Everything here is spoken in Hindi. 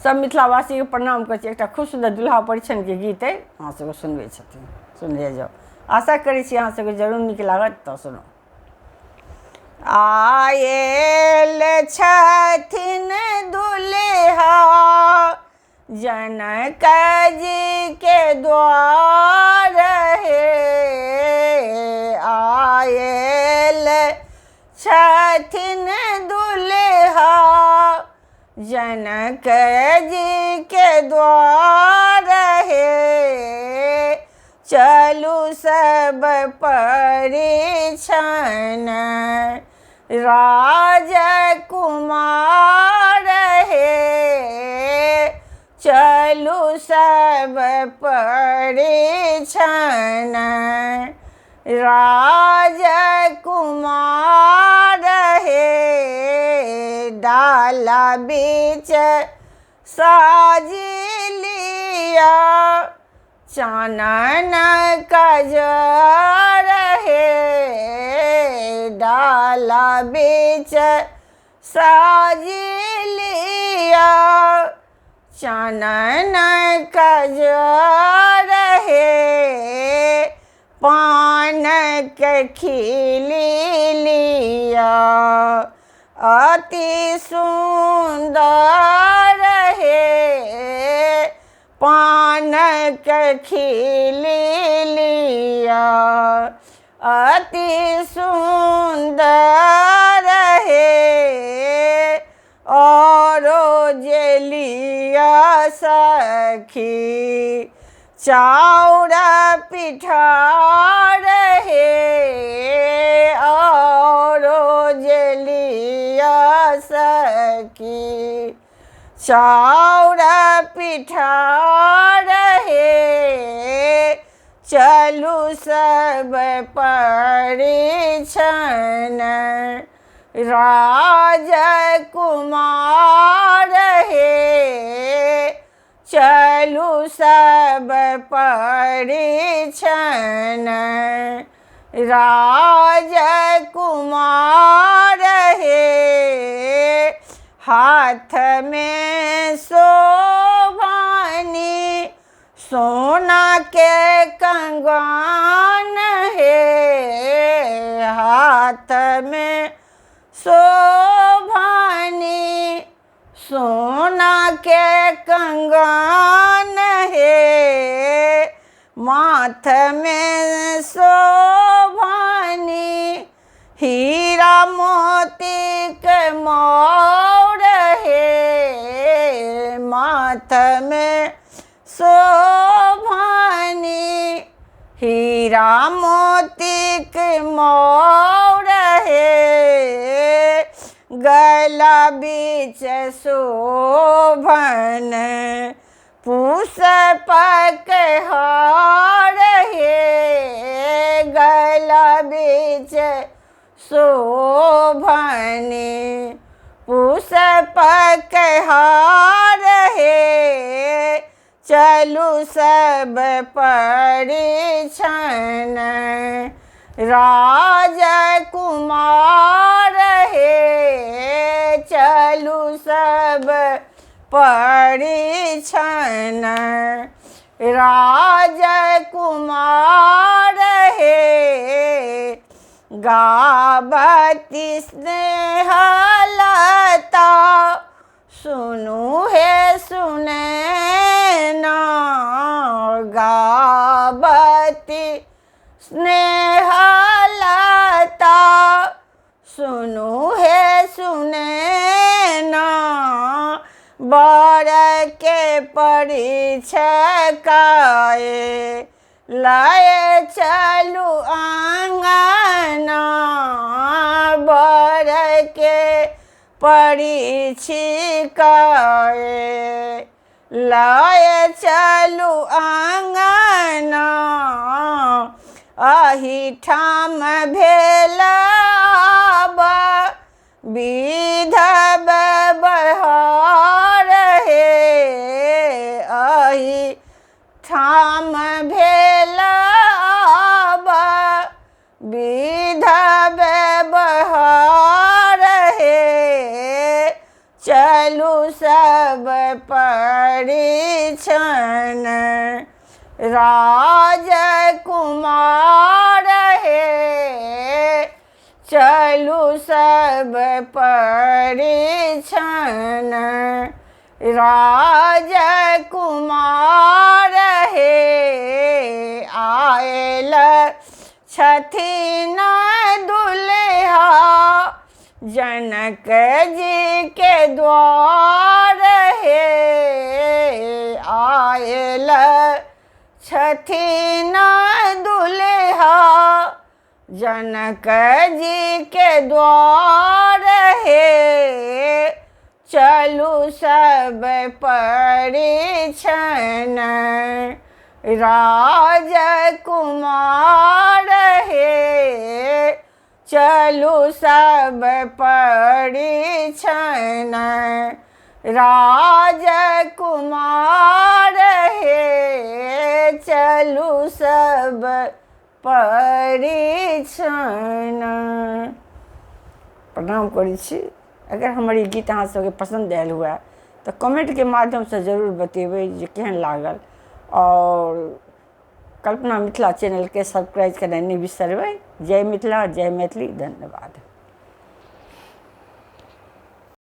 सब मिथिलावासी के प्रणाम कर एक खूब सुंदर दुल्हा परिछन के गीत है, अहाँ सबके सुनबे छथिन, सुनले जाओ। आशा करै छी अहाँ सबके जरूर नीक लागत, तो सुनो। आयल छथिन दुल्हा जनक जी के द्वार हे, आयल छथिन दुल्हा जनक जी के द्वार हे, चलू सब परिछन राजकुमार हे, चलू सब परिछन राजकुमार हे, डाला बीच साजिलिया चानन कजर हे, डाला बीच साजिलिया चानन कजर हे, पान के खिली लिया अति सुंदर हे, पान के खिली लिया अति सुंदर हे, और जे लिया सखी चाउर पिठार हे, और जे लिया सखी चाउर पिठार हे, चलू सब परिछन राजकुमार हे, चलू सब परिछन राजकुमार हे, हाथ में शोभानी सोना के कंगन हे, हाथ में शोभानी सोना के कंगन हे, माथ में शोभानी हीरा मोती के मोर हे, माथ में शोभानी हीरा मोती के मोर हे, गला बीच शोभन पुष्पक हार हे, गला बीच शोभनी पुष्पक हार हे, चलू सब परिछन राजकुमार हे, चलू सब परिछन राजकुमार हे, गावती स्नेहलता सुनु हे सुने ना, गावती स्नेहलता सुनु हे सुने ना, बर के परिछकाए लाए चलू आंगना, बर के परिछकाए लाए चलू आंगना, अही ठाम भेलाब विध व्यवहार हे, अही ठाम भेलाब विध व्यवहार हे, चलू सब परिछन राजकुमार हे चलू सब परिछन राजकुमार हे आयल छथिन दुल्हा जनक जी के द्वार हे आयल छथिन दुल्हा जनक जी के द्वार हे चलू सब परिछन राजकुमार हे चलू सब परिछन राजकुमार हे चलू सब परिछन। प्रणाम करै छी। अगर हमर ई गीत अहाँ सबके पसंद आयल हुए तो कमेंट के माध्यम से जरूर बतेबै जे केहन लागल और कल्पना मिथिला चैनल के सब्सक्राइब करनाइ नहीं बिसरबै। जय मिथिला जय मैथिली। धन्यवाद।